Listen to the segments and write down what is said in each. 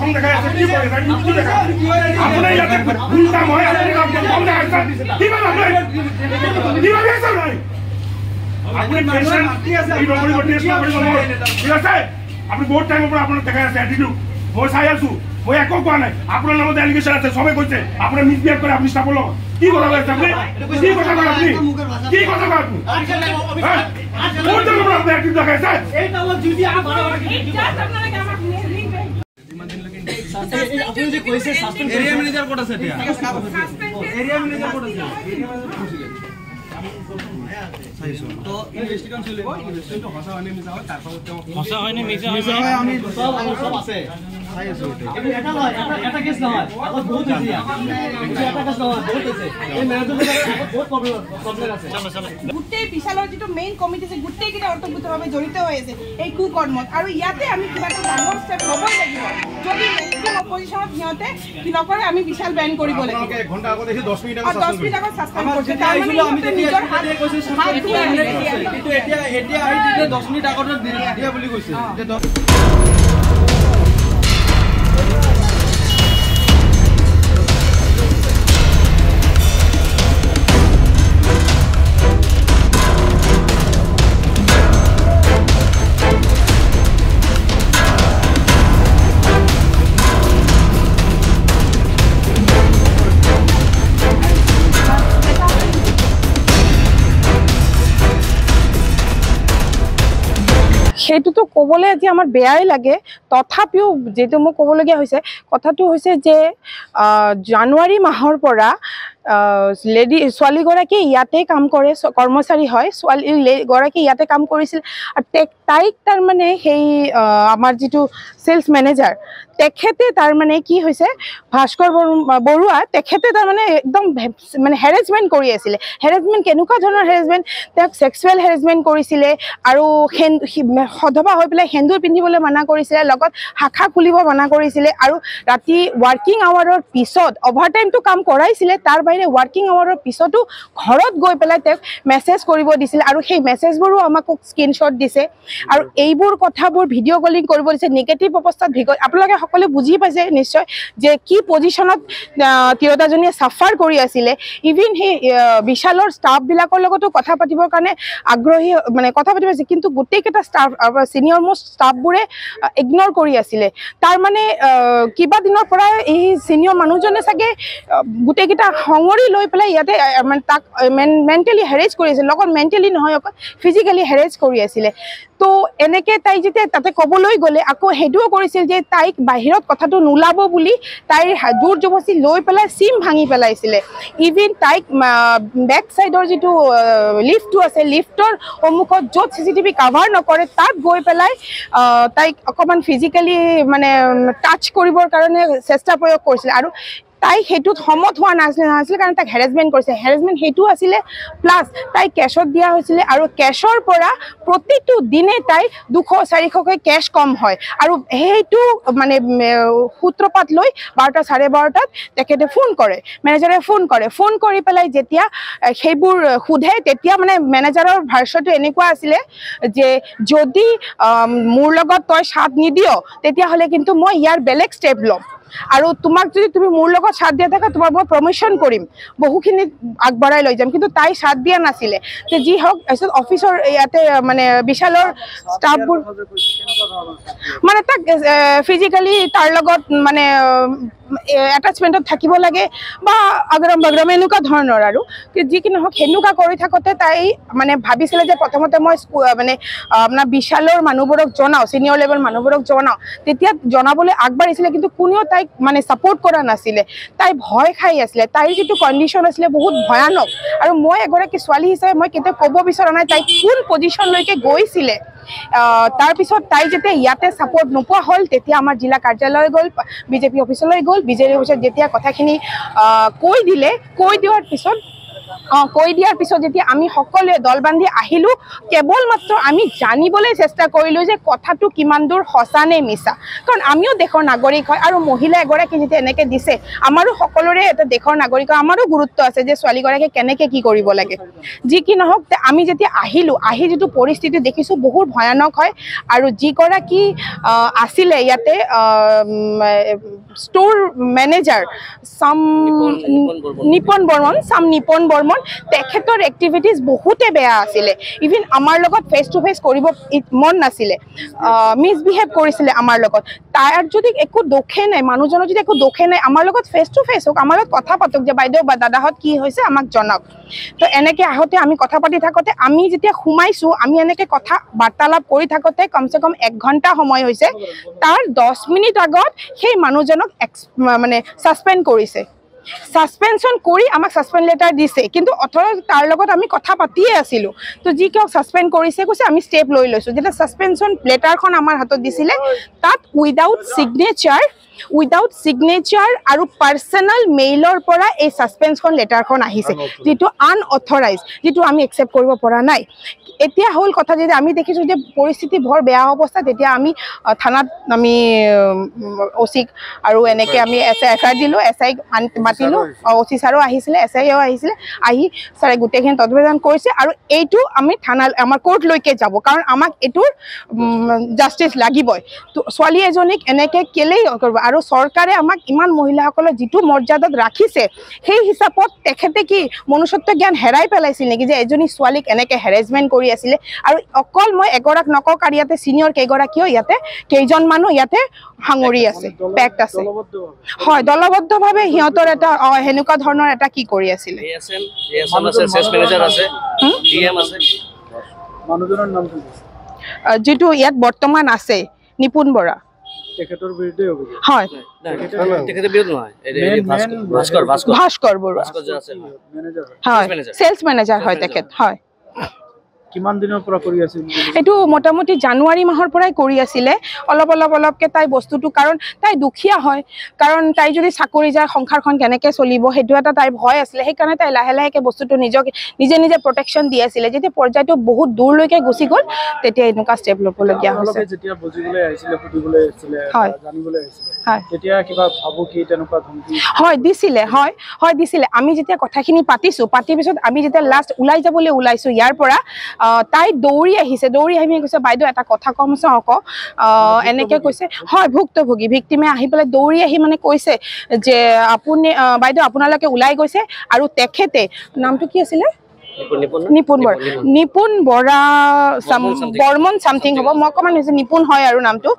খং দেখাই আছে কি কৰে ৰাজনীতি দেখা আপুনি ইয়াতে ভুল কাম হয় আপুনি খং দেখাইছে কি মানে কি মানে আছে নাই আপুনি পেশেন্ট এই নকৰি টেষ্ট কৰিব ঠিক আছে আপুনি বহুত টাইমৰ পৰা আপোনাক দেখাই আছে এটিটিউড মই চাই আছো মই একো কোৱা নাই আপোনাৰ নামত এলিগেশ্যন আছে সবে কৈছে আপুনি মিছবিহেভ কৰে আপুনি স্টাফৰ লগত কি কথা কৈছে আপুনি কি কথা কয় আপুনি কি কথা কয় আপুনি কোন টাইমৰ পৰা আপুনি এটিটিউড দেখাইছে এই টাইমত ডিউটি আ 12 আপনারা আমাক আপুনি যে কৈছে সাসপেন্ড এরিয়া ম্যানেজার কোড আছে এটা এরিয়া ম্যানেজার কোড আছে তো ইনভেস্টিগেশন চলিব ইনভেস্টিগেশন তো হসা হয়নি মিছা হয় তারপর হসা হয়নি মিছা হয় আমি সব আমার সব আছে চাই আছো এটা নয় এটা কেস নহয় আগত বহুত আছে এটা কেস নহয় বহুত আছে এই ম্যানেজারের আগত বহুত প্রবলেম আছে গুটে বিশালৰ যেটো মেইন কমিটি আছে গুটে কিটা অৰ্থগতভাৱে জড়িত হৈ আছে এই কুকৰ্মত আৰু ইয়াতে আমি কিবা এটা ডাঙৰ ষ্টেপ হ'বই লাগিব যদি মেইন অপজিশনত হিয়তে কি নকৰে আমি বিশাল বেন কৰিব লাগিব ওকে ঘণ্টা আগত দেখি 10 মিনিট আগত সাসপেন্ড কৰিছে তাৰ মানে আমি নিজৰ হাত কৈছে কিন্তু এতিয়া আহি দিলে 10 মিনিট আগত দিয়া বুলি কৈছে যে সেইটোতো ক'বলৈ আজি আমাৰ বেয়াই লাগে তথাপিও যেটো মই ক'বলগীয়া হৈছে কথাটো হৈছে যে জানুৱাৰী মাহৰ পৰা লেডি ছোৱালীগৰাকী ইয়াতে কাম কৰে কৰ্মচাৰী হয় ছোৱালীগৰাকী ইয়াতে কাম কৰিছিল আৰু তাইক তাৰ মানে সেই আমাৰ যেটো সেলস মেনেজাৰ তেখেতে তাৰ মানে কি হৈছে ভাস্কৰ বৰুৱা তেখেতে তাৰ মানে একদম মানে হেৰেসমেন্ট কৰি আছিল হেৰেসমেন্ট কেনেকুৱা ধৰণৰ হেৰেসমেন্ট তেওঁক সেক্সুৱেল হেৰেসমেন্ট কৰিছিলে আৰু সধবা হৈ পেলাই হেন্দুৰ পিন্ধিবলৈ মানা কৰিছিলে লগত শাখা খুলিব মানা কৰিছিলে আৰু ৰাতি ওয়াৰ্কিং আৱাৰৰ পিছত ওভাৰটাইমটো কাম কৰাইছিলে তাৰ বাহিৰে ওয়াৰ্কিং আৱাৰৰ পিছতো ঘৰত গৈ পেলাই তেওঁক মেছেজ কৰিব দিছিল আৰু সেই মেছেজবোৰো আমাক স্ক্ৰিনশ্বট দিছে আৰু এইবোৰ কথাবোৰ ভিডিঅ' কলিং কৰিব দিছে নেগেটিভ অৱস্থাত আপোনালোকে সকলে বুজি পাইছে নিশ্চয় যে কি পজিশনত তিৰোতাজনীয়ে সাফাৰ কৰি আছিল ইভিন হে বিশালৰ ষ্টাফ বিলাকৰ লগতো কথা পাতিবৰ কাৰণে আগ্ৰহী মানে কথা পাতিব আছে কিন্তু গোটেইকেইটা ষ্টাফ সিনিয়ৰ মোষ্ট ষ্টাফবোৰে ইগনোৰ কৰি আছিল তাৰ মানে কিবা দিনৰ পৰা এই সিনিয়ৰ মানুহজনে চাগে গোটেইকেইটা সংগৰি লৈ পেলাই ইয়াতে মানে তাক মেণ্টেলি হেৰেজ কৰি আছিল লগত মেণ্টেলি নহয় অকল ফিজিকেলি হেৰেজ কৰি আছিল তো এনেকে তাই যেতে তাতে কবলৈ গলে আকৌ হেডুও কৰিছিল যে তাইক বাহিৰত কথাটো নুলাব বুলি তাইৰ জোৰ জবস্তি লৈ পেলাই সিম ভাঙি পেলাইছিল ইভিন তাইক বেক সাইডৰ যেটো লিফটটো আছে লিফটৰ সন্মুখত য'ত সিসিটিভি কভাৰ নকৰে তাত গৈ পেলাই তাইক অকমান ফিজিক্যালি মানে টাচ কৰিবৰ কাৰণে চেষ্টা প্ৰয়োগ কৰিছিল আৰু তাই হেতুত সমত হোৱা নাছিল কাৰণ তাক হেৰেসমেন্ট কৰিছে হেৰেসমেন্ট হেতু আছিল প্লাস তাই ক্যাশত দিয়া হৈছিল আৰু ক্যাশৰ পৰা প্ৰতিটো দিনে তাই 200-400 কৈ ক্যাশ কম হয় আৰু হেতু মানে সূত্ৰপাত লৈ 12:30 তেখেতে ফোন কৰে মেনেজাৰে ফোন কৰি পেলাই যেতিয়া সেইবোৰ খুধে তেতিয়া মানে মেনেজাৰৰ ভাৰ্চনটো এনেকুৱা আছিল যে যদি মোৰ লগত তই সাথ নিদিও তেতিয়া হলে কিন্তু মই ইয়াৰ বেলেগ ষ্টেপ লম আৰু তোমাক যদি তুমি মোৰ লগত সাথ দিয়া থাকা তোমাৰ মই প্ৰমোশন কৰিম বহুখিনি আগবঢ়াই লৈ যাম কিন্তু তাই সাথ দিয়া নাছিল যে যি হওক অফিচৰ ইয়াতে মানে বিশালৰ ষ্টাফবোৰ মানে তাক ফিজিক্যালি তাৰ লগত মানে অ্যাটাচমেন্টত থাকিব লাগে বা আগৰম বগৰম এনেকুৱা ধৰণৰ আৰু যি কি নহওক হেনুকা কৰি থাকতে তাই মানে ভাবিছিল যে প্ৰথমতে মই মানে আপোনাৰ বিশালৰ মানুহবোৰক জনাও সিনিয়ৰ লেভেল মানুহবোৰক জনাও তেতিয়া জনাবলৈ আগবাঢ়িছিল কিন্তু কোনেও তাইক মানে সাপোৰ্ট কৰা নাছিল তাই ভয় খাই আছিল তাইৰ যেটো কন্ডিশন আছিল বহুত ভয়ানক আৰু মই এগৰাকী ছোৱালী হিচাপে মই কেতিয়া ক'ব বিচৰা নাই তাই কোন পজিশন লৈকে গৈছিল তাৰ পিছত তাই যেতিয়া ইয়াতে সাপোৰ্ট নোপোৱা হল তেতিয়া আমাৰ জিলা কাৰ্যালয় গল বিজেপি অফিচলৈ গল বিজেপি অফিচত যেতিয়া কথাখিনি কৈ দিলে কৈ দিয়াৰ পিছত কৈ দিয়াৰ পিছত যেতিয়া আমি সকলোৱে দল বান্ধি আহিলোঁ, কেৱল মাত্ৰ আমি জানিবলৈ চেষ্টা কৰিলোঁ যে কথাটো কিমান দূৰ সঁচা নে মিছা। কাৰণ আমিও দেশৰ নাগৰিক হয়, আৰু মহিলা এগৰাকী যেতিয়া এনেকৈ দিছে, আমাৰো সকলোৰে এটা দেশৰ নাগৰিক, আমাৰো গুৰুত্ব আছে যে ছোৱালীগৰাকীয়ে কেনেকৈ কি কৰিব লাগে। যি কি নহওক, আমি যেতিয়া আহিলোঁ, আহি যিটো পৰিস্থিতি দেখিছোঁ বহুত ভয়ানক হয়। আৰু যিগৰাকী আছিলে ইয়াতে ষ্ট'ৰ মেনেজাৰ নিপন বৰ্মন, তেখেতৰ এক্টিভিটিজ বহুতে বেয়া আছিলে। ইভিন আমাৰ লগত ফেচ টু ফেচ কৰিব মন নাছিলে, মিছবিহেভ কৰিছিলে আমাৰ লগত। তাৰ যদি একো দোষে নাই, মানুহজনৰ যদি একো দোষে নাই, আমাৰ লগত ফেচ টু ফেচ হওক, আমাৰ লগত কথা পাতক যে বাইদেউ বা দাদাহঁত কি হৈছে আমাক জনাওক। তো এনেকৈ আহোঁতে আমি কথা পাতি থাকোঁতে, আমি যেতিয়া সোমাইছোঁ, আমি এনেকৈ কথা বাৰ্তালাপ কৰি থাকোঁতে কমচে কম 1 ঘণ্টা সময় হৈছে। তাৰ 10 মিনিট আগত সেই মানুহজনক মানে ছাছপেণ্ড কৰিছে। ছাছপেনশ্যন কৰি আমাক ছাছপেণ্ড লেটাৰ দিছে, কিন্তু তাৰ লগত আমি কথা পাতিয়ে আছিলোঁ। তো যি কিয় ছাছপেণ্ড কৰিছে কৈছে, আমি ষ্টেপ লৈ লৈছোঁ। যেতিয়া ছাছপেনশ্যন লেটাৰখন আমাৰ হাতত দিছিলে, তাত উইদাউট ছিগনেচাৰ আৰু পাৰ্চনেল মেইলৰ পৰা এই ছাছপেনশ্যন লেটাৰখন আহিছে, যিটো আনঅথৰাইজ, যিটো আমি একচেপ্ট কৰিব পৰা নাই। এতিয়া হ'ল কথা যে আমি দেখিছোঁ যে পৰিস্থিতি বৰ বেয়া অৱস্থা। তেতিয়া আমি থানাত আমি অচিক আৰু এনেকৈ আমি FIR দিলোঁ, SI মাতিলোঁ, অচি ছাৰো আহিছিলে, SIও আহিছিলে। আহি ছাৰে গোটেইখিনি তদন্ত কৰিছে, আৰু এইটো আমি আমাৰ কোৰ্টলৈকে যাব, কাৰণ আমাক এইটোৰ জাষ্টিচ লাগিবই। তো ছোৱালী এজনীক এনেকৈ কেলেই কৰিব, আৰু চৰকাৰে আমাক ইমান মহিলাসকলক যিটো মৰ্যাদাত ৰাখিছে, সেই হিচাপত তেখেতে কি মনুষ্যত্ব জ্ঞান হেৰাই পেলাইছিল নেকি, যে এজনী ছোৱালীক এনেকৈ হেৰেছমেণ্ট কৰি আছিলে। আৰু অকল মই এগৰাকী নকওঁ, আৰু ইয়াতে ছিনিয়ৰ কেইগৰাকীও কেইজন মানুহ ইয়াতে সাঙুৰি আছে, পেক্ট আছে। হয়, দলবদ্ধভাৱে সিহঁতৰ এটা সেনেকুৱা ধৰণৰ এটা কি কৰি আছিলে। যিটো ইয়াত বৰ্তমান আছে নিপুণ বৰা, তেখেতৰ বিৰুদ্ধে হয়, ভাস্কৰ বৰুৱা, হয়, চেলছ মেনেজাৰ হয় তেখেত। হয়, কিমান দিনৰ পৰা কৰি আছিল? এইটো মোটামুটি জানুৱাৰী মাহৰ পৰাই কৰি আছিলে। অলপকৈ তাই বস্তুটো, কাৰণ তাই দুখীয়া হয়, কাৰণ তাই যদি চাকৰি যায় সংসাৰখন কেনেকৈ চলিব, সেইটো এটা তাইৰ ভয় আছিলে। সেইকাৰণে তাই লাহে বস্তুটো নিজে প্ৰটেকশ্যন দি আছিলে। যেতিয়া পৰ্যায়টো বহুত দূৰলৈকে গুচি গ'ল, তেতিয়া এনেকুৱা ষ্টেপ ল'বলগীয়া হৈছে। যেতিয়া বুজিবলৈ আহিছিলে, সুধিবলৈ আহিছিলে, জানিবলৈ আহিছিলে, তেতিয়া কিবা ভাবুকি তেনেকুৱা ধমকি হয় দিছিলে। আমি যেতিয়া কথাখিনি পাতি পিছত আমি যেতিয়া লাষ্ট ওলাই যাবলৈ ওলাইছোঁ ইয়াৰ পৰা, তাই দৌৰি আহি কৈছে, বাইদেউ এটা কথা কমচোন আকৌ, এনেকৈ কৈছে। হয়, ভুক্তভোগী ভিক্টিমে আহি পেলাই দৌৰি আহি মানে কৈছে যে আপুনি বাইদেউ আপোনালোকে ওলাই গৈছে, আৰু তেখেতে নামটো কি আছিলে, নিপুণ বৰা বৰ্মন চামথিং হ'ব, মই অকণমান হৈছে নিপুণ হয় আৰু নামটো।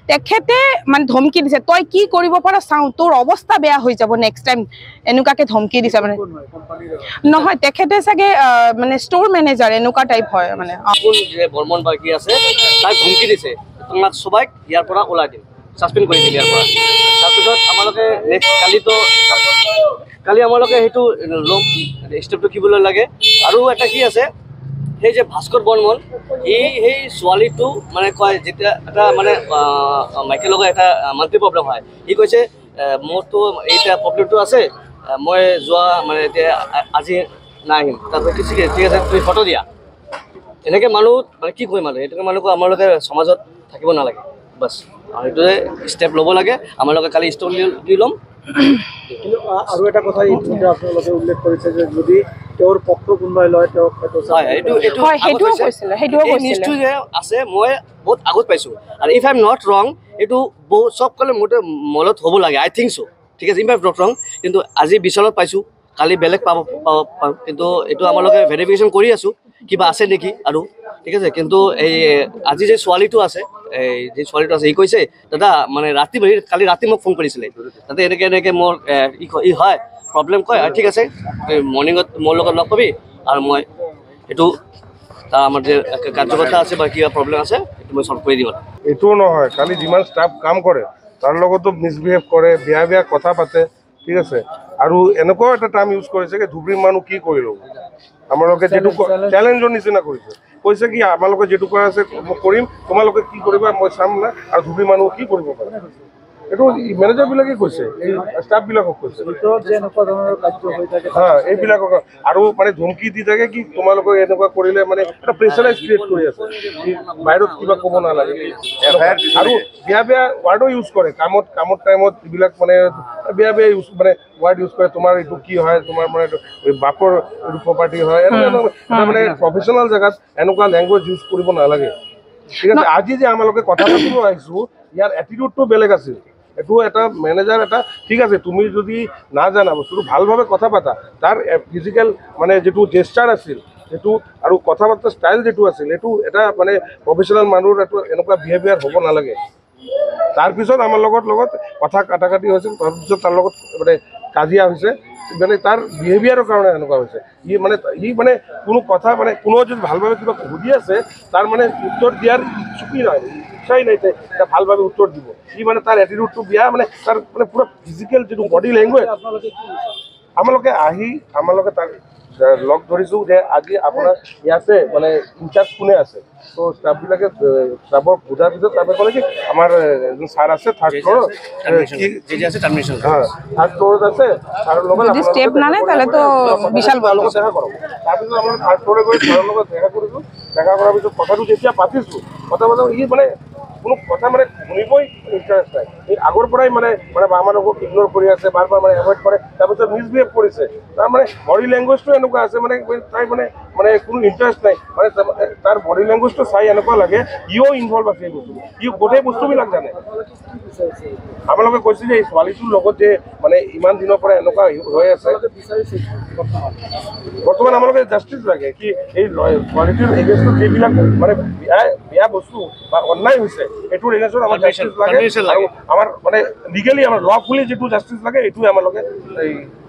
তেখেতে মানে ধমকি দিছে, তই কি কৰিব পাৰ চাওঁ, তোৰ অৱস্থা বেয়া হৈ যাব নেক্সট টাইম, এনেকুৱাকে ধমকি দিছে। মানে নহয়, তেখেতে চাগে মানে ষ্ট'ৰ মেনেজাৰ এনেকুৱা টাইপ হয়। মানে বৰ্মন বাগী আছে, তাই ধমকি দিছে, তোমাক সবাইক ইয়াৰ পৰা ওলাই দিম, ছাছপেণ্ড কৰি দিম ইয়াৰ পৰা। তাৰপিছত আমালোকে কালি আমালোকে সেইটো ল'ম, ষ্টেপটো কিবলৈ লাগে। আৰু এটা কি আছে, সেই যে ভাস্কৰ বৰ্মন, সেই ছোৱালীটো মানে কয়, যেতিয়া এটা মানে মাইকীৰ লগত এটা মান্থলি প্ৰব্লেম হয়, সি কৈছে মোৰতো এতিয়া প্ৰব্লেমটো আছে, মই যোৱা মানে এতিয়া আজি নাহিম। তাৰপিছত ঠিক আছে, তুমি ফটো দিয়া। এনেকৈ মানুহ মানে কি কৰিম, এনেকৈ মানুহকো আমালোকে সমাজত থাকিব নালাগে, বাছ সেইটোৱে ষ্টেপ ল'ব লাগে। আমালোকে কালি ষ্টল দি ল'ম। কিন্তু আৰু এটা কথা ইতিমধ্যে আপোনালোকে উল্লেখ কৰিছে যে যদি তেওঁৰ পক্ষ কোনোবাই লয়, তেওঁক নিউজটো যে আছে, মই বহুত আগত পাইছোঁ। আৰু ইফ আই এম নট ৰং, এইটো বহুত চব ক'লে মোৰতো মলত হ'ব লাগে, আই থিংক চ'। ঠিক আছে, ইফ আই এম নট ৰং, কিন্তু আজি বিচৰত পাইছোঁ, কালি বেলেগ পাব। কিন্তু এইটো আমালোকে ভেৰিফিকেশ্যন কৰি আছোঁ, কিবা আছে নেকি আৰু। ঠিক আছে, কিন্তু এই আজি যে ছোৱালীটো আছে, সি কৈছে দাদা মানে কালি ৰাতি মোক ফোন কৰিছিলে, তাতে এনেকৈ মোৰ ই হয় প্ৰব্লেম কয়, ঠিক আছে মৰ্ণিঙত মোৰ লগত লগ পাবি, আৰু মই এইটো আমাৰ যে কাৰ্যকৰ্তা আছে বা কিবা প্ৰব্লেম আছে সেইটো মই চল্ভ কৰি দিম। এইটোও নহয়, কালি যিমান ষ্টাফ কাম কৰে তাৰ লগতো মিছবিহেভ কৰে, বেয়া কথা পাতে। ঠিক আছে, আৰু এনেকুৱাও এটা টাৰ্ম ইউজ কৰিছে যে ধুবুৰীৰ মানুহ কি কৰিলোঁ, আমালোকে যিটো চেলেঞ্জৰ নিচিনা কৰিছে। কৈছে কি আমালোকে যিটো কৰা আছে মই কৰিম, তোমালোকে কি কৰিবা মই চাম না, আৰু ধুবুৰীৰ মানুহ কি কৰিব পাৰে। এইটো মেনেজাৰবিলাকে কৈছে, এই ষ্টাফবিলাকক কৈছে এইবিলাকক আৰু মানে ধমকি দি থাকে কি তোমালোকক এনেকুৱা কৰিলে মানে এটা প্ৰেছাৰাইজ ক্ৰিয়েট কৰি আছে, বাহিৰত কিবা ক'ব নালাগে আৰু বেয়া বেয়া ৱাৰ্ডো ইউজ কৰে কামত টাইমত যিবিলাক মানে বেয়া বেয়া ইউজ মানে ৱাৰ্ড ইউজ কৰে, তোমাৰ এইটো কি হয়, তোমাৰ মানে বাপৰ এইটো প্ৰপাৰ্টি হয়, এনেকুৱা মানে প্ৰফেচনেল জেগাত এনেকুৱা লেংগুৱেজ ইউজ কৰিব নালাগে। ঠিক আছে, আজি যে আমালোকে কথা পাতিব আহিছোঁ ইয়াৰ এটিটিউডটো বেলেগ আছিল। এইটো এটা মেনেজাৰ এটা ঠিক আছে, তুমি যদি নাজানা বস্তুটো ভালভাৱে কথা পাতা, তাৰ ফিজিকেল মানে যিটো জেষ্টাৰ আছিল সেইটো আৰু কথা পতাৰ ষ্টাইল যিটো আছিল সেইটো এটা মানে প্ৰফেচনেল মানুহৰ এইটো এনেকুৱা বিহেভিয়াৰ হ'ব নালাগে। তাৰপিছত আমাৰ লগত কথা কাটাকাটি হৈছিল, তাৰপিছত তাৰ লগত মানে কাজিয়া হৈছে, মানে তাৰ বিহেভিয়াৰৰ কাৰণে এনেকুৱা হৈছে। ই মানে কোনো কথা মানে কোনো যদি ভালভাৱে কিবা সুধি আছে তাৰ মানে উত্তৰ দিয়াৰ ইচ্ছুকি নাই, ইচ্ছাই নাই এটা ভালভাৱে উত্তৰ দিব। মানে তাৰ এটিটিউডটো বেয়া, মানে তাৰ মানে পুৰা ফিজিকেল যিটো বডি লেংগুৱেজ। আমালোকে তাক লগ ধৰিছোঁ যে আজি আপোনাৰ ইয়াতে মানে ইনচাৰ্জ কোনে আছে, তো ষ্টাফবিলাকে ষ্টাফক সোধাৰ পিছত তাৰপৰা ক'লে কি আমাৰ এজন ছাৰ আছে থাৰ্ড ফ্ল'ৰত থাৰ্ড ফ্ল'ৰত আছে, ছাৰৰ লগত স্টেপ নালে তাহলে তো বিশাল বড় লগত দেখা কৰক। তাৰপিছত আমাৰ থাৰ্ড ফ্ল'ৰে গৈ ছাৰৰ লগত দেখা কৰিছোঁ, দেখা কৰাৰ পিছত কথাটো যেতিয়া পাতিছোঁ, কথা ই মানে কোনো কথা মানে শুনিবই ইণ্টাৰেষ্ট নাই, এই আগৰ পৰাই মানে আমালোকক ইগন'ৰ কৰি আছে, বাৰ বাৰ মানে এভইড কৰে, তাৰপিছত মিছবিহেভ কৰিছে। তাৰমানে বডি লেংগুৱেজটো এনেকুৱা আছে মানে তাই মানে কোনো ইণ্টাৰেষ্ট নাই, মানে তাৰ বডি লেংগুৱেজটো চাই এনেকুৱা লাগে ইও ইনভলভ আছে এই বস্তুটো, গোটেই বস্তুবিলাক জানে। আমালোকে কৈছে যে এই ছোৱালীটোৰ লগত যে মানে ইমান দিনৰ পৰা এনেকুৱা হৈ আছে, বৰ্তমান আমালোকে জাষ্টিছ লাগে কি এই ছোৱালীটোৰ এগেইনষ্টত যিবিলাক মানে বেয়া বস্তু বা অন্যায় হৈছে এইটোৰ এগেইনষ্টত আমাৰ জাষ্টিছ লাগে, আৰু আমাৰ মানে লিগেলি আমাৰ লফুলি যিটো জাষ্টিছ লাগে এইটোৱে আমালোকে